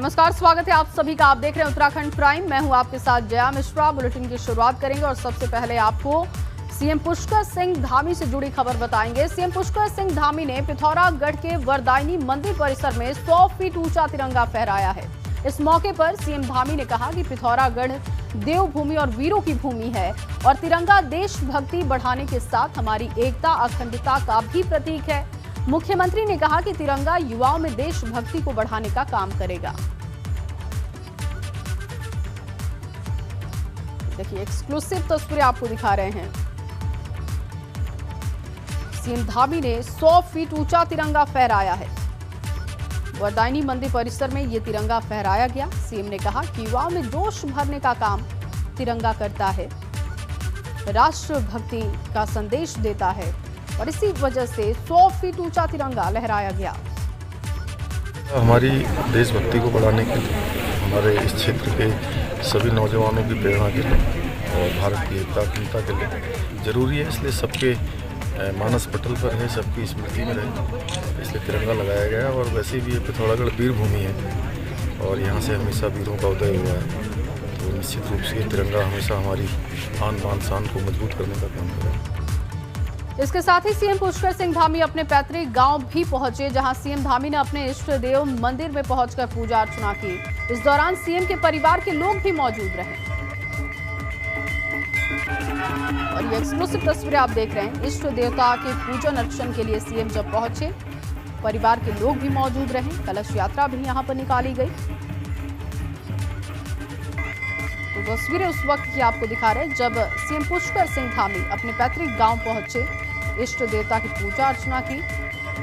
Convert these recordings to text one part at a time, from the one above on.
नमस्कार, स्वागत है आप सभी का। आप देख रहे हैं उत्तराखंड प्राइम। मैं हूं आपके साथ जया मिश्रा। बुलेटिन की शुरुआत करेंगे और सबसे पहले आपको सीएम पुष्कर सिंह धामी से जुड़ी खबर बताएंगे। सीएम पुष्कर सिंह धामी ने पिथौरागढ़ के वरदायनी मंदिर परिसर में 100 फीट ऊंचा तिरंगा फहराया है। इस मौके पर सीएम धामी ने कहा कि पिथौरागढ़ देवभूमि और वीरों की भूमि है और तिरंगा देशभक्ति बढ़ाने के साथ हमारी एकता अखंडता का भी प्रतीक है। मुख्यमंत्री ने कहा कि तिरंगा युवाओं में देशभक्ति को बढ़ाने का काम करेगा। देखिए, एक्सक्लूसिव तस्वीरें आपको दिखा रहे हैं। सीएम धामी ने 100 फीट ऊंचा तिरंगा फहराया है। वरदायनी मंदिर परिसर में ये तिरंगा फहराया गया। सीएम ने कहा कि युवाओं में जोश भरने का काम तिरंगा करता है, राष्ट्रभक्ति का संदेश देता है और इसी वजह से 100 फीट ऊंचा तिरंगा लहराया गया। हमारी देशभक्ति को बढ़ाने के लिए, हमारे इस क्षेत्र के सभी नौजवानों की प्रेरणा के लिए और भारत की एकता अखंडता के लिए जरूरी है, इसलिए सबके मानस पटल पर है, सबकी स्मृति में रहे, इसलिए तिरंगा लगाया गया। और वैसे भी ये पिथौरागढ़ वीर भूमि है और यहाँ से हमेशा वीरों का उदय हुआ है, तो निश्चित रूप से तिरंगा हमेशा हमारी आन बान शान को मजबूत करने का काम करेगा। इसके साथ ही सीएम पुष्कर सिंह धामी अपने पैतृक गांव भी पहुंचे, जहां सीएम धामी ने अपने इष्ट देव मंदिर में पहुंचकर पूजा अर्चना की। इस दौरान सीएम के परिवार के लोग भी मौजूद रहे और ये एक्सक्लूसिव तस्वीरें आप देख रहे हैं। इष्ट देवता के पूजन अर्चन के लिए सीएम जब पहुंचे, परिवार के लोग भी मौजूद रहे। कलश यात्रा भी यहां पर निकाली गई। तो तस्वीरें उस वक्त की आपको दिखा रहे हैं जब सीएम पुष्कर सिंह धामी अपने पैतृक गांव पहुंचे, इष्ट देवता की पूजा अर्चना की।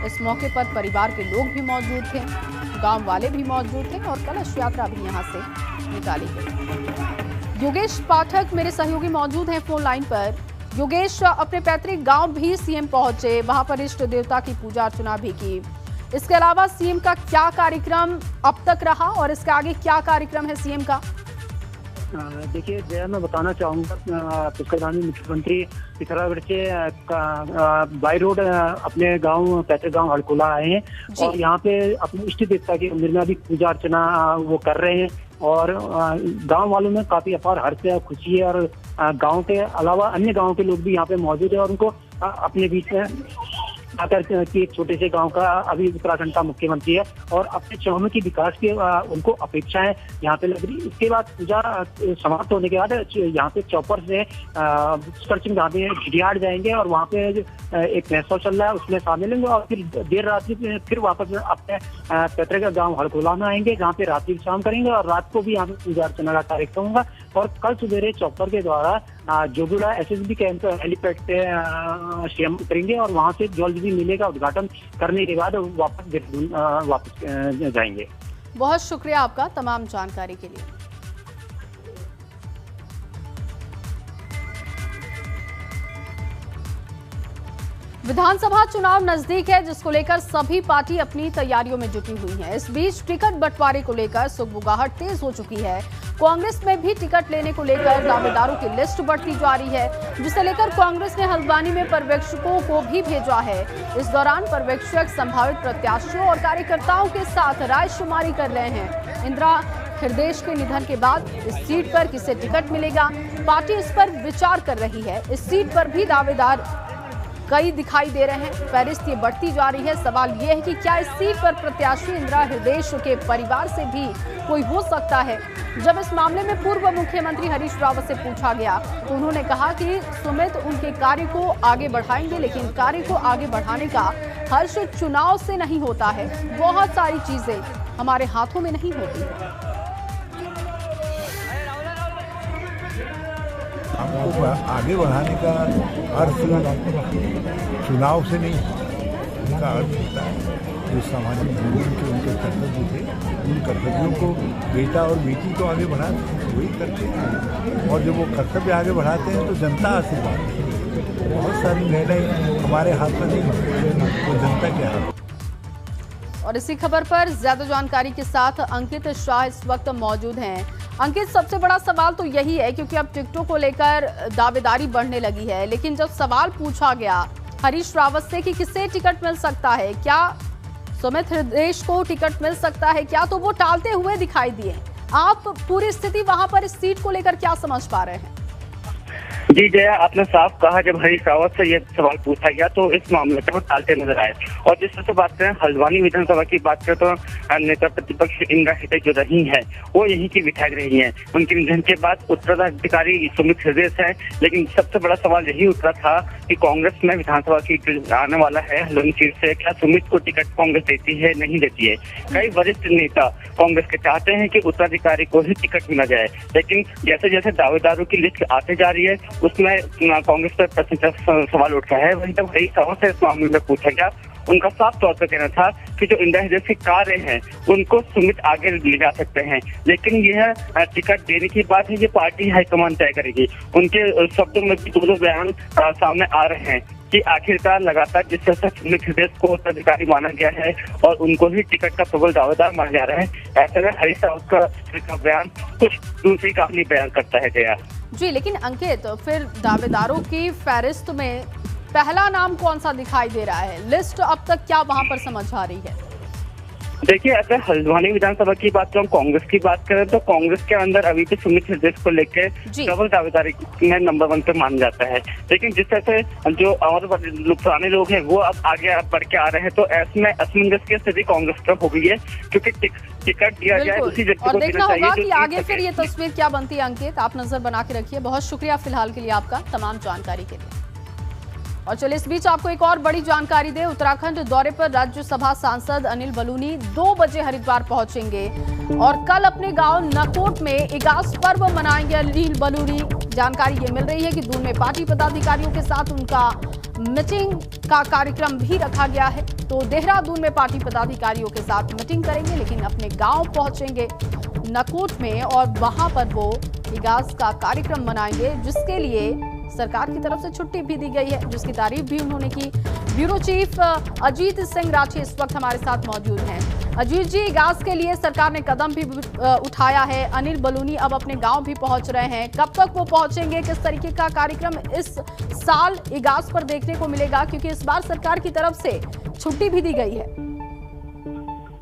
इस मौके पर परिवार के लोग भी मौजूद थे, गांव वाले भी मौजूद थे और कलश यात्रा भी यहां से निकाली गई। योगेश पाठक मेरे सहयोगी मौजूद हैं फोन लाइन पर। योगेश, अपने पैतृक गांव भी सीएम पहुंचे, वहां पर इष्ट देवता की पूजा अर्चना भी की। इसके अलावा सीएम का क्या कार्यक्रम अब तक रहा और इसके आगे क्या कार्यक्रम है सीएम का? देखिए जया, मैं बताना चाहूँगा, पुष्कर धामी मुख्यमंत्री पिथौरागढ़ से बाई रोड अपने गांव पैतृक गांव हड़कोला आए हैं और यहाँ पे अपने इष्ट देवता के मंदिर में अभी पूजा अर्चना वो कर रहे हैं और गांव वालों में काफी अपार हर्ष है, खुशी है और गांव के अलावा अन्य गांव के लोग भी यहाँ पे मौजूद है और उनको अपने बीच में आकर कि एक छोटे से गांव का अभी उत्तराखंड का मुख्यमंत्री है और अपने चौमुखी विकास की उनको अपेक्षा है यहाँ पे लग रही। इसके बाद पूजा समाप्त होने के बाद यहाँ पे चौपर से पुष्कर सिंह धामी घिटियाड़ जाएंगे और वहाँ पे एक महोत्सव चल रहा है, उसमें शामिल होंगे और फिर देर रात्रि फिर वापस अपने पैतृक गाँव हड़कोला में आएंगे, जहाँ पे रात्रि विश्राम करेंगे और रात को भी यहाँ पे पूजा अर्चना का कार्यक्रम होगा। और कल सुबह चौपर के द्वारा जोगुड़ा एसएसबी कैंप हेलीपैड पे सीएम उतरेंगे और वहां से जल भी मिलेगा, उद्घाटन करने के बाद वापस जाएंगे। बहुत शुक्रिया आपका तमाम जानकारी के लिए। विधानसभा चुनाव नजदीक है, जिसको लेकर सभी पार्टी अपनी तैयारियों में जुटी हुई है। इस बीच टिकट बंटवारे को लेकर सुगबुगाहट तेज हो चुकी है। कांग्रेस में भी टिकट लेने को लेकर दावेदारों की लिस्ट बढ़ती जा रही है, जिसे लेकर कांग्रेस ने हल्द्वानी में पर्यवेक्षकों को भी भेजा है। इस दौरान पर्यवेक्षक संभावित प्रत्याशियों और कार्यकर्ताओं के साथ रायशुमारी कर रहे हैं। इंदिरा हृदय के निधन के बाद इस सीट पर किसे टिकट मिलेगा, पार्टी इस पर विचार कर रही है। इस सीट पर भी दावेदार कई दिखाई दे रहे हैं। फहरिस्त ये बढ़ती जा रही है। सवाल ये है कि क्या इस सीट पर प्रत्याशी इंदिरा हृदय के परिवार से भी कोई हो सकता है। जब इस मामले में पूर्व मुख्यमंत्री हरीश रावत से पूछा गया तो उन्होंने कहा कि सुमित उनके कार्य को आगे बढ़ाएंगे, लेकिन कार्य को आगे बढ़ाने का हर्ष चुनाव से नहीं होता है। बहुत सारी चीजें हमारे हाथों में नहीं होती है। हमको आगे बढ़ाने का अर्थ चुनाव से नहीं, उनका अर्थ होता है जो सामाजिक जीवन के उनके कर्तव्य थे, उन कर्तव्यों को बेटा और बेटी को आगे बढ़ाते हैं, वही करते हैं और जब वो कर्तव्य आगे बढ़ाते हैं तो जनता आशीर्वाद है। बहुत सारी निर्णय हमारे हाथ में नहीं होते, वो जनता के हाथ। और इसी खबर पर ज्यादा जानकारी के साथ अंकित शाह इस वक्त मौजूद हैं। अंकित, सबसे बड़ा सवाल तो यही है क्योंकि अब टिकटों को लेकर दावेदारी बढ़ने लगी है, लेकिन जब सवाल पूछा गया हरीश रावत से कि किसे टिकट मिल सकता है, क्या सुमित हृदयेश को टिकट मिल सकता है क्या, तो वो टालते हुए दिखाई दिए। आप पूरी स्थिति वहां पर इस सीट को लेकर क्या समझ पा रहे हैं? जी जया, आपने साफ कहा, जब हरीश रावत से यह सवाल पूछा गया तो इस मामले को टालते नजर आए। और जिस तरह से बात करें हल्द्वानी विधानसभा की बात करें तो नेता प्रतिपक्ष इंदिरा हृदय जो रही हैं वो यहीं की विधायक रही हैं। उनके निधन के बाद उत्तराधिकारी सुमित हृदय है, लेकिन सबसे बड़ा सवाल यही उठा था कि कांग्रेस में विधानसभा सीट आने वाला है हल्द्वानी सीट से, क्या सुमित को टिकट कांग्रेस देती है नहीं देती है। कई वरिष्ठ नेता कांग्रेस के चाहते हैं कि उत्तराधिकारी को ही टिकट मिला जाए, लेकिन जैसे जैसे दावेदारों की लिस्ट आते जा रही है उसमें कांग्रेस पर प्रश्न सवाल उठ रहा है। वहीं जब हरीश रावत से इस मामले में पूछा गया, उनका साफ तौर पर कहना था कि जो इंदिरा हृदय के कार्य हैं उनको सुमित आगे ले जा सकते हैं, लेकिन यह टिकट देने की बात है ये पार्टी हाईकमान तय करेगी। उनके शब्दों में भी दो बयान सामने आ रहे हैं कि आखिरकार लगातार जिस तरह से सुमित हृदय को उत्तराधिकारी माना गया है और उनको ही टिकट का प्रबल दावेदार माना जा रहा है, ऐसे में हरीश रावत का बयान कुछ दूसरी कहानी बयान करता है। जया जी, लेकिन अंकित, फिर दावेदारों की फहरिस्त में पहला नाम कौन सा दिखाई दे रहा है? लिस्ट अब तक क्या वहां पर समझ आ रही है? देखिए, अगर हल्द्वानी विधानसभा की बात करें, कांग्रेस की बात करें तो कांग्रेस के अंदर अभी भी सुमित हृदय को लेकर प्रबल दावेदारी में नंबर 1 पे माना जाता है। लेकिन जिस तरह से जो और पुराने लोग हैं वो अब आगे बढ़ के आ रहे हैं, तो ऐसे में असमंजस की स्थिति कांग्रेस पर हो गई है, क्योंकि टिकट दिया जाए उसी व्यक्ति को देखना होगा कि आगे फिर ये तस्वीर क्या बनती है। अंकित, आप नजर बना के रखिए। बहुत शुक्रिया फिलहाल के लिए आपका, तमाम जानकारी के लिए। और चलिए इस बीच आपको एक और बड़ी जानकारी दे। उत्तराखंड दौरे पर राज्यसभा सांसद अनिल बलूनी 2 बजे हरिद्वार पहुंचेंगे और कल अपने गांव नकोट में इगास पर्व मनाएंगे अनिल बलूनी। जानकारी ये मिल रही है कि दून में पार्टी पदाधिकारियों के साथ उनका मीटिंग का कार्यक्रम भी रखा गया है। तो देहरादून में पार्टी पदाधिकारियों के साथ मीटिंग करेंगे, लेकिन अपने गाँव पहुंचेंगे नकोट में और वहां पर वो इगास का कार्यक्रम मनाएंगे, जिसके लिए सरकार की तरफ से छुट्टी भी दी गई है, जिसकी तारीफ भी उन्होंने की। ब्यूरो चीफ अजीत सिंह राठी इस वक्त हमारे साथ मौजूद हैं। अजीत जी, इगास के लिए सरकार ने कदम भी उठाया है। अनिल बलूनी अब अपने गांव भी पहुंच रहे हैं, कब तक वो पहुंचेंगे? किस तरीके का कार्यक्रम इस साल इगास पर देखने को मिलेगा, क्योंकि इस बार सरकार की तरफ से छुट्टी भी दी गई है?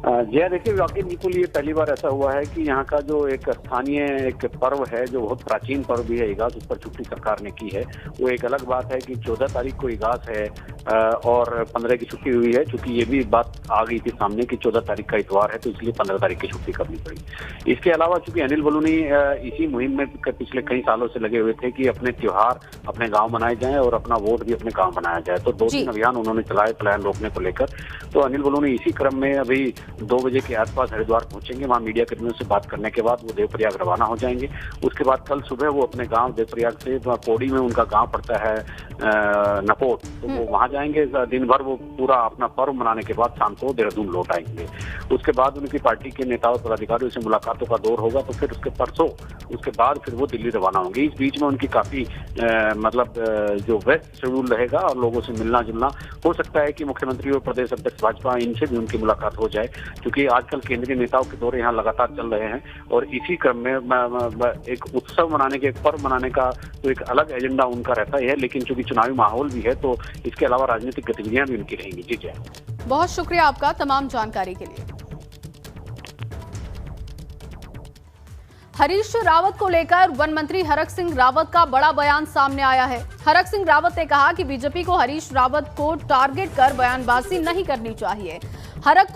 जया, देखिए, वाकई बिल्कुल ये पहली बार ऐसा हुआ है कि यहाँ का जो एक स्थानीय एक पर्व है, जो बहुत प्राचीन पर्व भी है इगास, उस पर छुट्टी सरकार ने की है। वो एक अलग बात है कि 14 तारीख को इगास है और 15 की छुट्टी हुई है, क्योंकि ये भी बात आ गई थी सामने कि 14 तारीख का इतवार है, तो इसलिए 15 तारीख की छुट्टी करनी पड़ी। इसके अलावा चूंकि अनिल बलूनी इसी मुहिम में पिछले कई सालों से लगे हुए थे कि अपने त्योहार अपने गाँव मनाए जाए और अपना वोट भी अपने गाँव मनाया जाए, तो 2-3 अभियान उन्होंने चलाए पलायन रोकने को लेकर। तो अनिल बलूनी इसी क्रम में अभी 2 बजे के आसपास हरिद्वार पहुंचेंगे। वहां मीडिया कर्मियों से बात करने के बाद वो देवप्रयाग रवाना हो जाएंगे। उसके बाद कल सुबह वो अपने गांव देवप्रयाग से पौड़ी में उनका गांव पड़ता है नकोट, तो वो वहां जाएंगे। दिन भर वो पूरा अपना पर्व मनाने के बाद शाम को देहरादून लौट आएंगे। उसके बाद उनकी पार्टी के नेताओं पदाधिकारियों से मुलाकातों का दौर होगा, तो फिर उसके परसों उसके बाद फिर वो दिल्ली रवाना होंगे। इस बीच में उनकी काफी जो व्यस्त शेड्यूल रहेगा और लोगों से मिलना जुलना, हो सकता है कि मुख्यमंत्री और प्रदेश अध्यक्ष भाजपा इनसे भी उनकी मुलाकात हो जाए, क्योंकि आजकल केंद्रीय नेताओं के दौरे यहाँ लगातार चल रहे हैं और इसी क्रम में एक उत्सव मनाने के, एक पर्व मनाने का तो एक अलग एजेंडा उनका रहता है, लेकिन चूंकि चुनावी माहौल भी है तो इसके अलावा राजनीतिक गतिविधियां भी उनकी रहेंगी। जी जय, बहुत शुक्रिया आपका तमाम जानकारी के लिए। हरीश रावत को लेकर वन मंत्री हरक सिंह रावत का बड़ा बयान सामने आया है। हरक सिंह रावत ने कहा कि बीजेपी को हरीश रावत को टारगेट कर बयानबाजी नहीं करनी चाहिए। हरक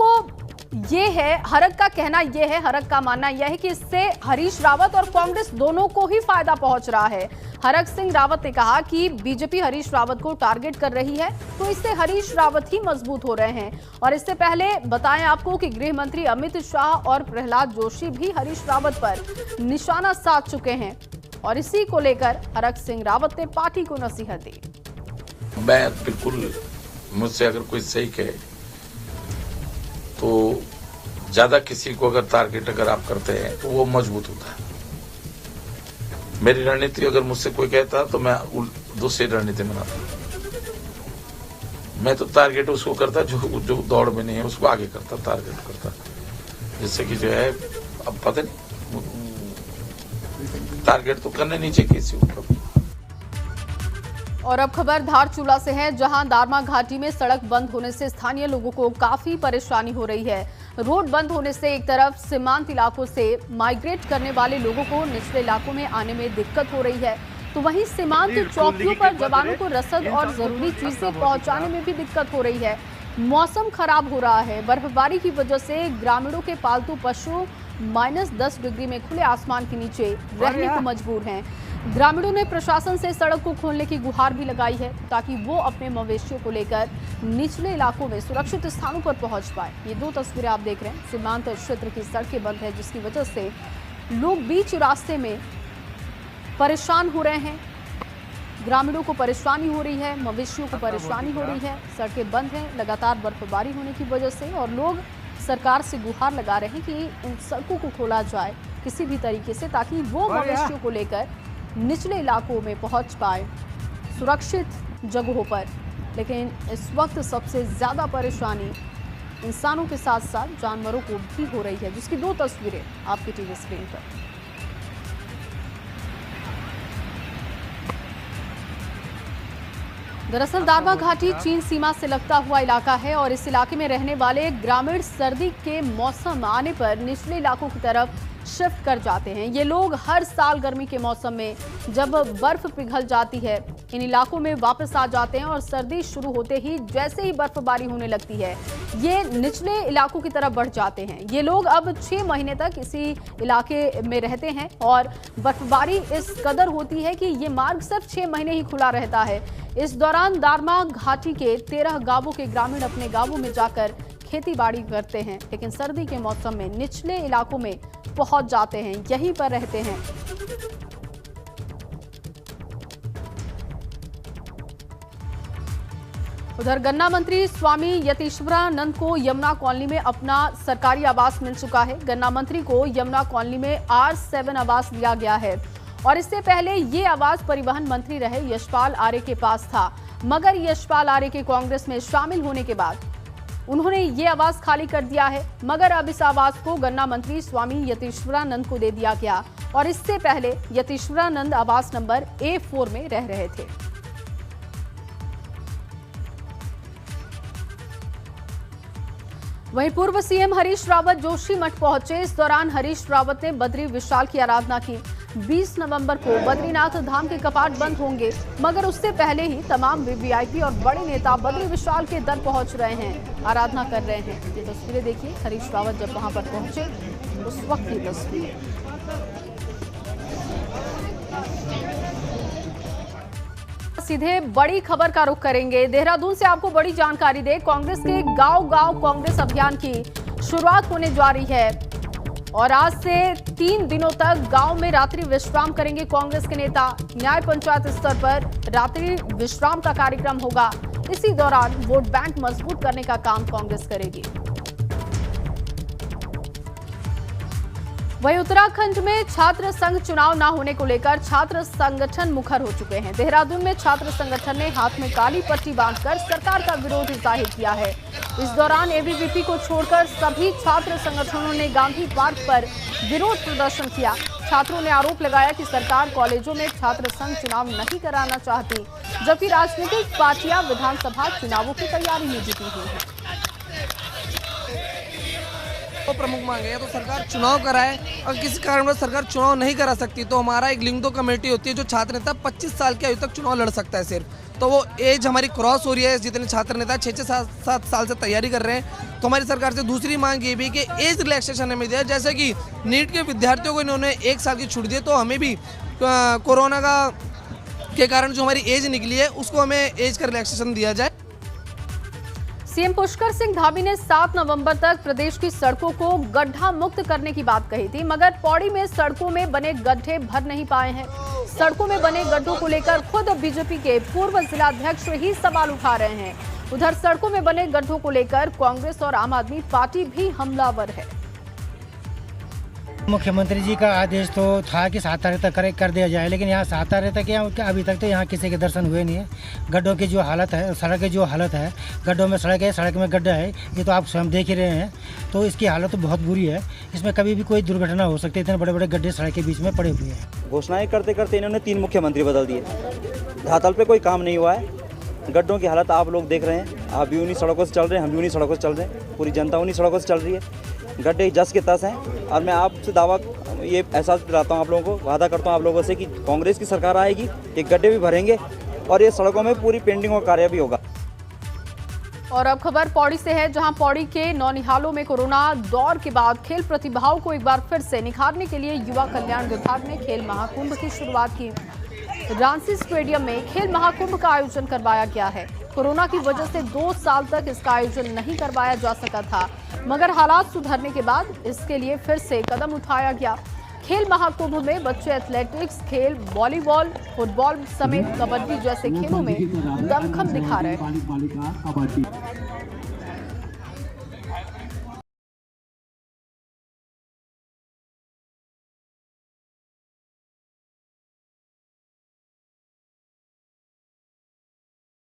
का कहना यह है, हरक का मानना यह है कि इससे हरीश रावत और कांग्रेस दोनों को ही फायदा पहुंच रहा है। हरक सिंह रावत ने कहा कि बीजेपी हरीश रावत को टारगेट कर रही है, तो इससे हरीश रावत ही मजबूत हो रहे हैं। और इससे पहले बताएं आपको कि गृह मंत्री अमित शाह और प्रहलाद जोशी भी हरीश रावत पर निशाना साध चुके हैं और इसी को लेकर हरक सिंह रावत ने पार्टी को नसीहत दी। मैं बिल्कुल, मुझसे अगर कोई सही कहे तो ज्यादा किसी को अगर टारगेट अगर आप करते हैं तो वो मजबूत होता है। मेरी रणनीति अगर मुझसे कोई कहता तो मैं दूसरी रणनीति बनाता। मैं तो टारगेट उसको करता जो दौड़ में नहीं है, उसको आगे करता, टारगेट करता, जिससे कि जो है अब पता नहीं, टारगेट तो करने नहीं चाहिए किसी को। और अब खबर धारचूला से है, जहां दारमा घाटी में सड़क बंद होने से स्थानीय लोगों को काफी परेशानी हो रही है। रोड बंद होने से एक तरफ सीमांत इलाकों से माइग्रेट करने वाले लोगों को निचले इलाकों में आने में दिक्कत हो रही है, तो वहीं सीमांत चौकियों पर जवानों को रसद और जरूरी चीजें पहुंचाने में भी दिक्कत हो रही है। मौसम खराब हो रहा है। बर्फबारी की वजह से ग्रामीणों के पालतू पशु -10 डिग्री में खुले आसमान के नीचे रहने को मजबूर हैं। ग्रामीणों ने प्रशासन से सड़क को खोलने की गुहार भी लगाई है, ताकि वो अपने मवेशियों को लेकर निचले इलाकों में सुरक्षित स्थानों पर पहुंच पाए। ये 2 तस्वीरें आप देख रहे हैं। सीमांत क्षेत्र की सड़कें बंद है, जिसकी वजह से लोग बीच रास्ते में परेशान हो रहे हैं। ग्रामीणों को परेशानी हो रही है, मवेशियों को परेशानी हो रही है। सड़कें बंद हैं लगातार बर्फबारी होने की वजह से, और लोग सरकार से गुहार लगा रहे हैं कि इन सड़कों को खोला जाए किसी भी तरीके से, ताकि वो मवेशियों को लेकर निचले इलाकों में पहुंच पाए सुरक्षित जगहों पर। लेकिन इस वक्त सबसे ज़्यादा परेशानी इंसानों के साथ साथ जानवरों को भी हो रही है, जिसकी 2 तस्वीरें आपकी टीवी स्क्रीन पर। दरअसल दारमा घाटी चीन सीमा से लगता हुआ इलाका है, और इस इलाके में रहने वाले ग्रामीण सर्दी के मौसम आने पर निचले इलाकों की तरफ शिफ्ट कर जाते हैं। ये लोग हर साल गर्मी के मौसम में जब बर्फ पिघल जाती है, इन इलाकों में वापस आ जाते हैं, और सर्दी शुरू होते ही जैसे ही बर्फबारी होने लगती है, ये निचले इलाकों की तरफ बढ़ जाते हैं। ये लोग अब 6 महीने तक इसी इलाके में रहते हैं, और बर्फबारी इस कदर होती है कि ये मार्ग सिर्फ 6 महीने ही खुला रहता है। इस दौरान दारमा घाटी के 13 गांवों के ग्रामीण अपने गांवों में जाकर खेती बाड़ी करते हैं, लेकिन सर्दी के मौसम में निचले इलाकों में पहुंच जाते हैं, यहीं पर रहते हैं। उधर गन्ना मंत्री स्वामी यतीश्वरानंद को यमुना कॉलोनी में अपना सरकारी आवास मिल चुका है। गन्ना मंत्री को यमुना कॉलोनी में R7 आवास दिया गया है, और इससे पहले ये आवास परिवहन मंत्री रहे यशपाल आर्य के पास था, मगर यशपाल आर्य के कांग्रेस में शामिल होने के बाद उन्होंने ये आवास खाली कर दिया है। मगर अब इस आवास को गन्ना मंत्री स्वामी यतीश्वरानंद को दे दिया गया, और इससे पहले यतीश्वरानंद आवास नंबर A4 में रह रहे थे। वहीं पूर्व सीएम हरीश रावत जोशीमठ पहुंचे। इस दौरान हरीश रावत ने बद्री विशाल की आराधना की। 20 नवंबर को बद्रीनाथ धाम के कपाट बंद होंगे, मगर उससे पहले ही तमाम वीवीआईपी और बड़े नेता बद्री विशाल के दर पहुंच रहे हैं, आराधना कर रहे हैं। ये तस्वीरें देखिए, हरीश रावत जब वहां पर पहुंचे उस वक्त की तस्वीर। सीधे बड़ी खबर का रुख करेंगे। देहरादून से आपको बड़ी जानकारी दे, कांग्रेस के गांव-गांव कांग्रेस अभियान की शुरुआत होने जा रही है, और आज से 3 दिनों तक गांव में रात्रि विश्राम करेंगे कांग्रेस के नेता। न्याय पंचायत स्तर पर रात्रि विश्राम का कार्यक्रम होगा। इसी दौरान वोट बैंक मजबूत करने का काम कांग्रेस करेगी। वहीं उत्तराखंड में छात्र संघ चुनाव न होने को लेकर छात्र संगठन मुखर हो चुके हैं। देहरादून में छात्र संगठन ने हाथ में काली पट्टी बांधकर सरकार का विरोध जाहिर किया है। इस दौरान एबीवीपी को छोड़कर सभी छात्र संगठनों ने गांधी पार्क पर विरोध प्रदर्शन किया। छात्रों ने आरोप लगाया कि सरकार कॉलेजों में छात्र संघ चुनाव नहीं कराना चाहती, जबकि राजनीतिक पार्टियां विधानसभा चुनावों की तैयारी में जुटी हुई है। तो प्रमुख मांगे है तो सरकार चुनाव कराए, और किसी कारणवश सरकार चुनाव नहीं करा सकती तो हमारा एक लिंगदो कमेटी होती है, जो छात्र नेता 25 साल की आयु तक चुनाव लड़ सकता है सिर्फ। तो वो एज हमारी क्रॉस हो रही है। जितने छात्र नेता 6-7 साल से तैयारी कर रहे हैं, तो हमारी सरकार से दूसरी मांग ये भी कि एज रिलैक्सेशन हमें दिया। जैसे कि नीट के विद्यार्थियों को इन्होंने 1 साल की छूट दी, तो हमें भी कोरोना के कारण जो हमारी एज निकली है उसको हमें एज का रिलैक्सेशन दिया जाए। सीएम पुष्कर सिंह धामी ने 7 नवंबर तक प्रदेश की सड़कों को गड्ढा मुक्त करने की बात कही थी, मगर पौड़ी में सड़कों में बने गड्ढे भर नहीं पाए हैं। सड़कों में बने गड्ढों को लेकर खुद बीजेपी के पूर्व जिलाध्यक्ष ही सवाल उठा रहे हैं। उधर सड़कों में बने गड्ढों को लेकर कांग्रेस और आम आदमी पार्टी भी हमलावर है। मुख्यमंत्री जी का आदेश तो था कि 7 तारीख तक कर दिया जाए, लेकिन यहाँ 7 तारीख तक यहाँ अभी तक तो यहाँ किसी के दर्शन हुए नहीं है। गड्ढों की जो हालत है, सड़क की जो हालत है, गड्ढों में सड़क है, सड़क में गड्ढा है, ये तो आप स्वयं देख ही रहे हैं। तो इसकी हालत तो बहुत बुरी है। इसमें कभी भी कोई दुर्घटना हो सकती है। इतने बड़े बड़े गड्ढे सड़क के बीच में पड़े हुए हैं। घोषणाएं करते करते इन्होंने 3 मुख्यमंत्री बदल दिए। धरातल पे कोई काम नहीं हुआ है। गड्ढों की हालत आप लोग देख रहे हैं, आप भी उन्हीं सड़कों से चल रहे हैं, हम भी उन्हीं सड़कों से चल रहे हैं, पूरी जनता उन्हीं सड़कों से चल रही है। गड्ढे जस के तस हैं और मैं आपसे दावा ये एहसास दिलाता हूँ आप लोगों को, वादा करता हूँ आप लोगों से कि कांग्रेस की सरकार आएगी, ये गड्ढे भी भरेंगे और ये सड़कों में पूरी पेंटिंग का कार्य भी होगा। और अब खबर पौड़ी से है, जहां पौड़ी के नौनिहालों में कोरोना दौर के बाद खेल प्रतिभाओं को एक बार फिर से निखारने के लिए युवा कल्याण विभाग ने खेल महाकुंभ की शुरुआत की। रांसी स्टेडियम में खेल महाकुंभ का आयोजन करवाया गया है। कोरोना की वजह से 2 साल तक इसका आयोजन नहीं करवाया जा सका था, मगर हालात सुधरने के बाद इसके लिए फिर से कदम उठाया गया। खेल महाकुंभ में बच्चे एथलेटिक्स खेल, वॉलीबॉल, फुटबॉल समेत कबड्डी जैसे खेलों में दमखम दिखा रहे हैं।